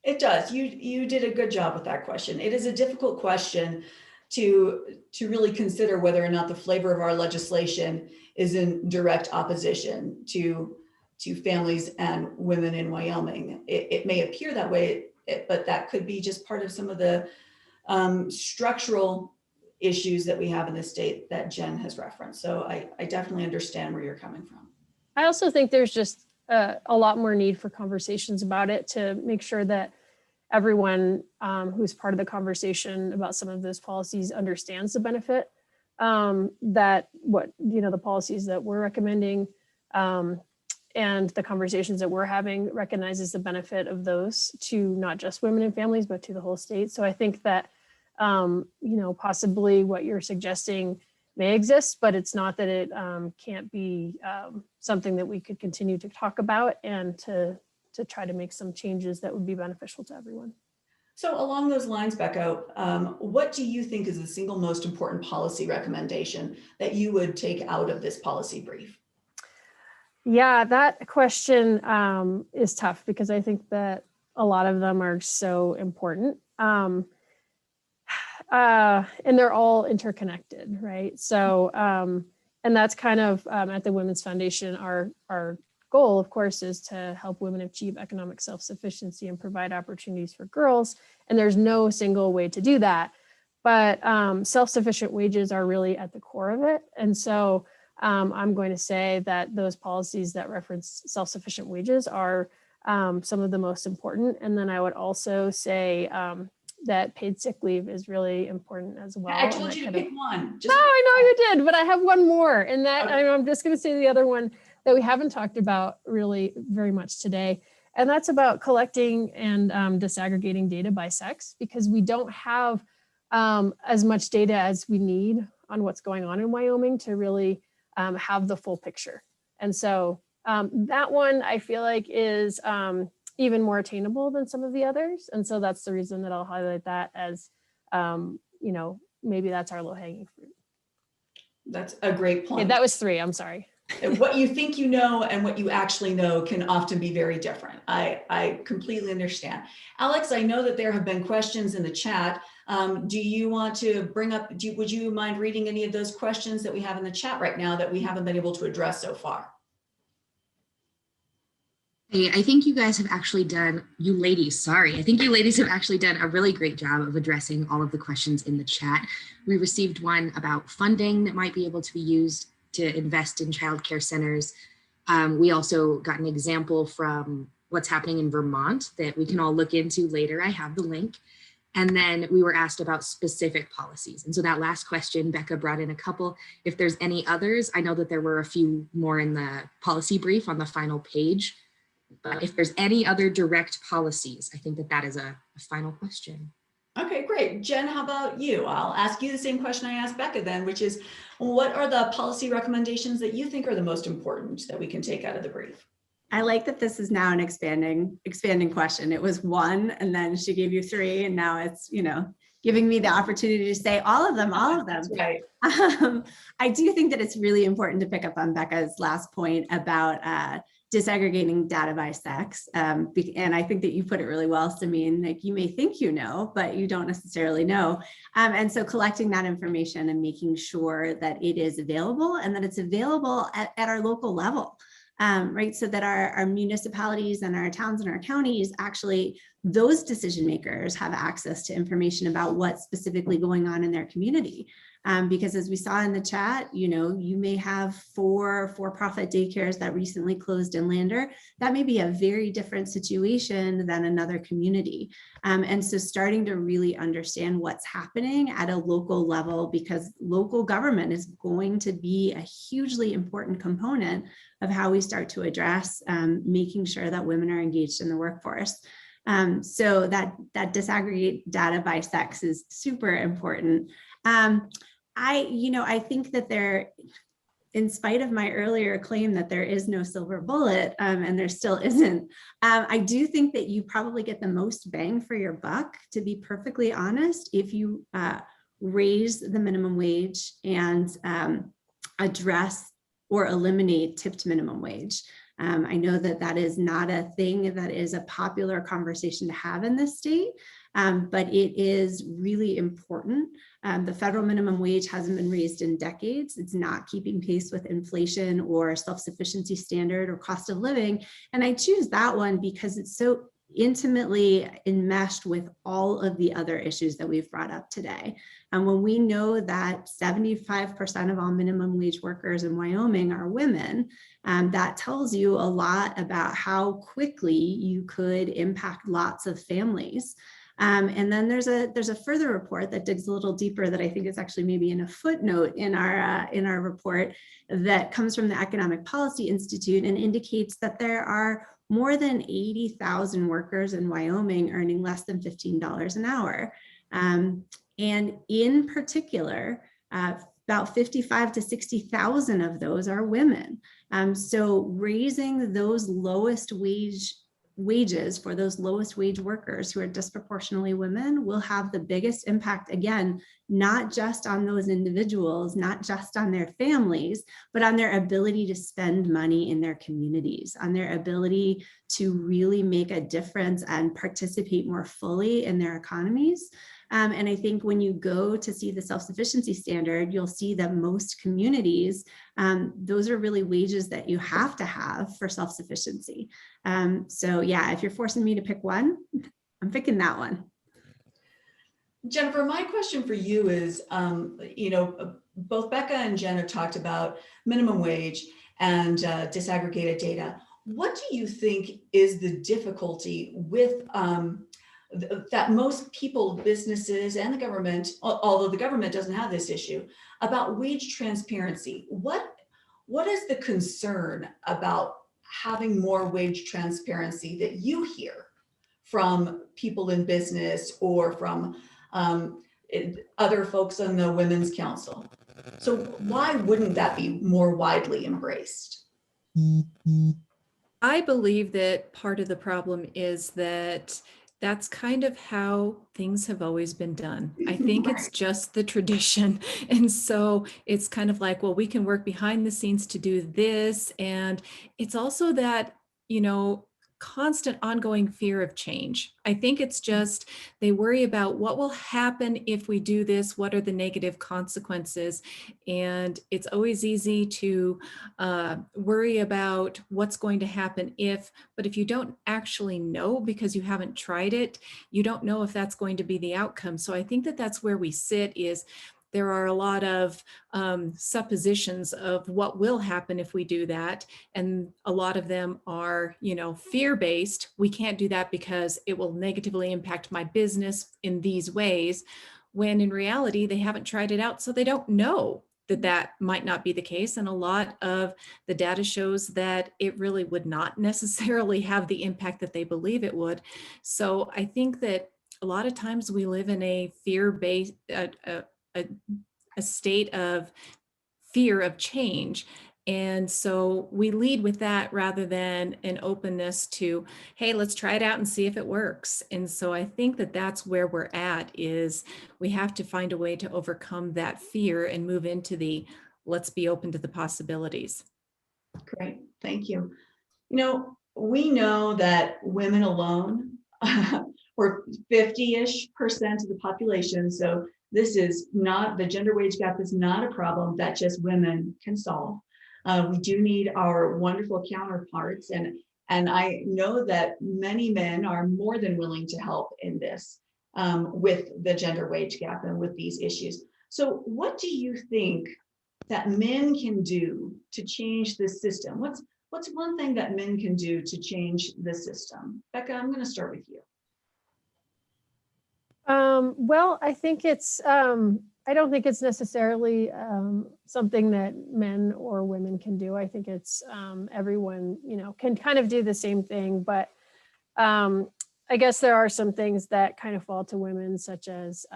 It does. You did a good job with that question. It is a difficult question to really consider whether or not the flavor of our legislation is in direct opposition to families and women in Wyoming. It may appear that way, but that could be just part of some of the structural issues that we have in the state that Jen has referenced. So I definitely understand where you're coming from. I also think there's just a lot more need for conversations about it to make sure that everyone who's part of the conversation about some of those policies understands the benefit that the policies that we're recommending and the conversations that we're having recognizes the benefit of those to not just women and families, but to the whole state. So I think that, possibly what you're suggesting may exist, but it's not that it can't be something that we could continue to talk about and to try to make some changes that would be beneficial to everyone. So along those lines, Becca, what do you think is the single most important policy recommendation that you would take out of this policy brief? Yeah, that question is tough because I think that a lot of them are so important. And they're all interconnected, right? So, and that's kind of at the Women's Foundation, our goal, of course, is to help women achieve economic self-sufficiency and provide opportunities for girls. And there's no single way to do that. But self-sufficient wages are really at the core of it. And so I'm going to say that those policies that reference self-sufficient wages are some of the most important. And then I would also say that paid sick leave is really important as well. I told you to pick one. No, I know you did, but I have one more. And that I'm just going to say the other one that we haven't talked about really very much today. And that's about collecting and disaggregating data by sex, because we don't have as much data as we need on what's going on in Wyoming to really have the full picture. And so that one I feel like is even more attainable than some of the others. And so that's the reason that I'll highlight that as, maybe that's our low hanging fruit. That's a great point. Okay, that was 3, I'm sorry. What you think you know and what you actually know can often be very different. I completely understand. Alex, I know that there have been questions in the chat. Do you want to bring up, would you mind reading any of those questions that we have in the chat right now that we haven't been able to address so far? Hey, I think you guys have actually done, you ladies have actually done a really great job of addressing all of the questions in the chat. We received one about funding that might be able to be used to invest in childcare centers. We also got an example from what's happening in Vermont that we can all look into later. I have the link. And then we were asked about specific policies. And so that last question, Becca brought in a couple. If there's any others, I know that there were a few more in the policy brief on the final page. But if there's any other direct policies, I think that that is a final question. Okay, great. Jen, how about you? I'll ask you the same question I asked Becca then, which is, what are the policy recommendations that you think are the most important that we can take out of the brief? I like that this is now an expanding question. It was one, and then she gave you three, and now it's, giving me the opportunity to say all of them. That's right. I do think that it's really important to pick up on Becca's last point about disaggregating data by sex. And I think that you put it really well, Samin, like you may think you know, but you don't necessarily know. And so collecting that information and making sure that it is available and that it's available at our local level. Right, so that our municipalities and our towns and our counties, actually those decision makers have access to information about what's specifically going on in their community. Because as we saw in the chat, you may have four for-profit daycares that recently closed in Lander. That may be a very different situation than another community. And so starting to really understand what's happening at a local level, because local government is going to be a hugely important component of how we start to address making sure that women are engaged in the workforce. So that disaggregate data by sex is super important. I think that there, in spite of my earlier claim that there is no silver bullet, and there still isn't, I do think that you probably get the most bang for your buck, to be perfectly honest, if you raise the minimum wage and address or eliminate tipped minimum wage. I know that that is not a thing that is a popular conversation to have in this state, but it is really important. The federal minimum wage hasn't been raised in decades. It's not keeping pace with inflation or self-sufficiency standard or cost of living. And I choose that one because it's so intimately enmeshed with all of the other issues that we've brought up today. And when we know that 75% of all minimum wage workers in Wyoming are women, that tells you a lot about how quickly you could impact lots of families. And then there's a further report that digs a little deeper that I think is actually maybe in a footnote in our report that comes from the Economic Policy Institute and indicates that there are more than 80,000 workers in Wyoming earning less than $15 an hour. And in particular, about 55 to 60,000 of those are women. So raising those lowest wages for those lowest wage workers who are disproportionately women will have the biggest impact, again, not just on those individuals, not just on their families, but on their ability to spend money in their communities, on their ability to really make a difference and participate more fully in their economies. And I think when you go to see the self-sufficiency standard, you'll see that most communities, those are really wages that you have to have for self-sufficiency. So yeah, if you're forcing me to pick one, I'm picking that one. Jennifer, my question for you is, both Becca and Jen have talked about minimum wage and disaggregated data. What do you think is the difficulty with that most people, businesses, and the government, although the government doesn't have this issue, about wage transparency? What is the concern about having more wage transparency that you hear from people in business or from other folks on the Women's Council? So why wouldn't that be more widely embraced? I believe that part of the problem is that that's kind of how things have always been done. I think it's just the tradition. And so it's kind of like, well, we can work behind the scenes to do this. And it's also that, constant ongoing fear of change. I think it's just they worry about what will happen if we do this, what are the negative consequences. And it's always easy to worry about what's going to happen but if you don't actually know because you haven't tried it, you don't know if that's going to be the outcome. So I think that that's where we sit is there are a lot of suppositions of what will happen if we do that. And a lot of them are, fear-based. We can't do that because it will negatively impact my business in these ways, when in reality, they haven't tried it out. So they don't know that might not be the case. And a lot of the data shows that it really would not necessarily have the impact that they believe it would. So I think that a lot of times we live in a fear-based, a state of fear of change. And so we lead with that rather than an openness to, hey, let's try it out and see if it works. And so I think that that's where we're at is we have to find a way to overcome that fear and move into the let's be open to the possibilities. Great, thank you. We know that women alone were 50-ish% of the population. So this is not, the gender wage gap is not a problem that just women can solve. We do need our wonderful counterparts. And I know that many men are more than willing to help in this with the gender wage gap and with these issues. So what do you think that men can do to change this system? What's one thing that men can do to change the system? Becca, I'm going to start with you. Well, I think I don't think it's necessarily something that men or women can do. I think it's everyone, can kind of do the same thing. But I guess there are some things that kind of fall to women, such as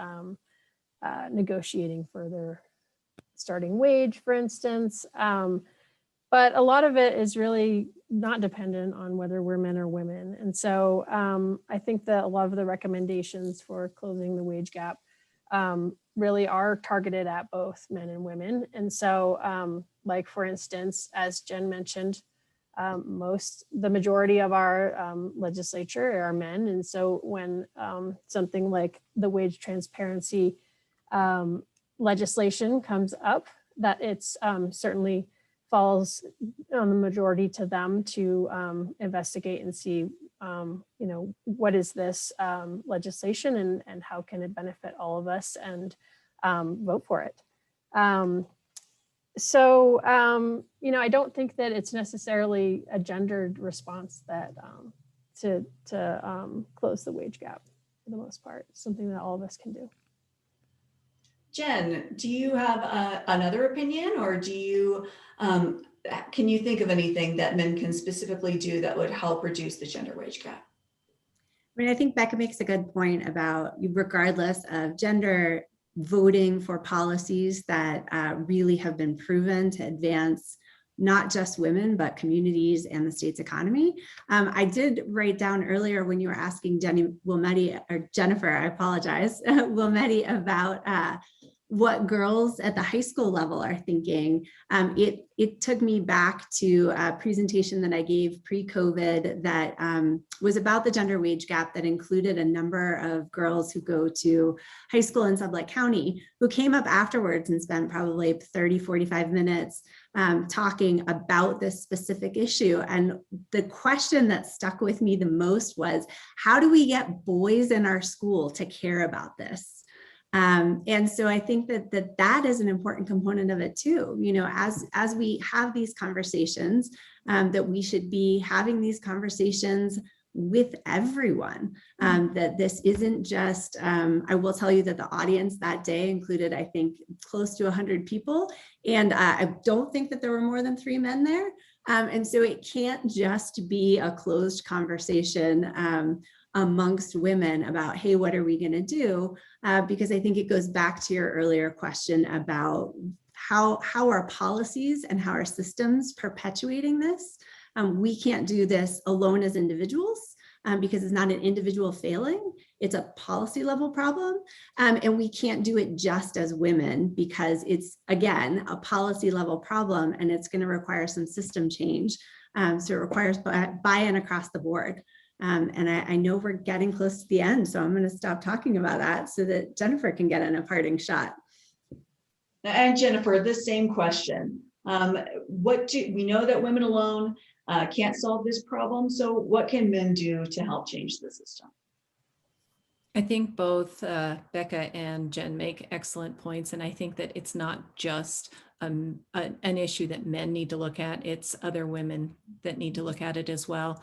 negotiating for their starting wage, for instance. But a lot of it is really not dependent on whether we're men or women. And so I think that a lot of the recommendations for closing the wage gap really are targeted at both men and women. And so like, for instance, as Jen mentioned, the majority of our legislature are men. And so when something like the wage transparency legislation comes up, that it's certainly falls on the majority to them to investigate and see, what is this legislation and how can it benefit all of us, and vote for it. So, I don't think that it's necessarily a gendered response that to close the wage gap for the most part. It's something that all of us can do. Jen, do you have another opinion, or do you can you think of anything that men can specifically do that would help reduce the gender wage gap? I think Becca makes a good point about, regardless of gender, voting for policies that really have been proven to advance not just women, but communities and the state's economy. I did write down earlier when you were asking Jennifer, I apologize, Wilmette, about what girls at the high school level are thinking. It took me back to a presentation that I gave pre-COVID that was about the gender wage gap, that included a number of girls who go to high school in Sublette County, who came up afterwards and spent probably 30, 45 minutes talking about this specific issue. And the question that stuck with me the most was, how do we get boys in our school to care about this? And so I think that is an important component of it too. As we have these conversations, that we should be having these conversations with everyone, that this isn't just, I will tell you that the audience that day included, I think, close to 100 people. And I don't think that there were more than 3 men there. And so it can't just be a closed conversation amongst women about, hey, what are we going to do? Because I think it goes back to your earlier question about how our policies and how our systems perpetuating this. We can't do this alone as individuals. because it's not an individual failing, it's a policy level problem. And we can't do it just as women because it's, again, a policy level problem and it's going to require some system change. So it requires buy-in across the board. And I know we're getting close to the end, so I'm going to stop talking about that so that Jennifer can get in a parting shot. And Jennifer, the same question. We know that women alone can't solve this problem. So what can men do to help change the system? I think both Becca and Jen make excellent points. And I think that it's not just an issue that men need to look at, it's other women that need to look at it as well.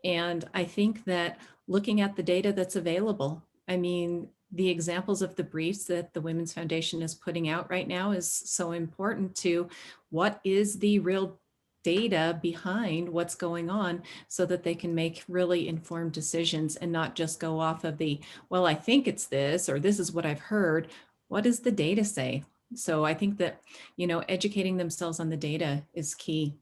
And I think that looking at the data that's available, I mean, the examples of the briefs that the Women's Foundation is putting out right now is so important to what is the real data behind what's going on so that they can make really informed decisions and not just go off of the, well, I think it's this, or this is what I've heard. What does the data say? So I think that, you know, educating themselves on the data is key.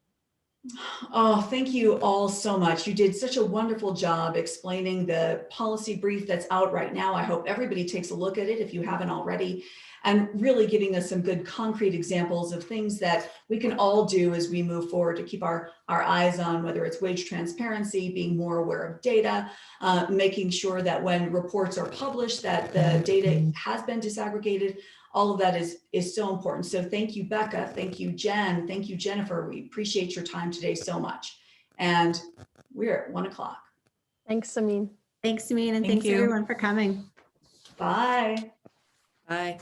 Oh, thank you all so much. You did such a wonderful job explaining the policy brief that's out right now. I hope everybody takes a look at it if you haven't already, and really giving us some good concrete examples of things that we can all do as we move forward to keep our eyes on, whether it's wage transparency, being more aware of data, making sure that when reports are published that the data has been disaggregated. All of that is so important. So thank you, Becca. Thank you, Jen. Thank you, Jennifer. We appreciate your time today so much. And we're at 1 o'clock. Thanks, Samin. Thanks, Samin, and Thank thanks you. everyone for coming. Bye. Bye.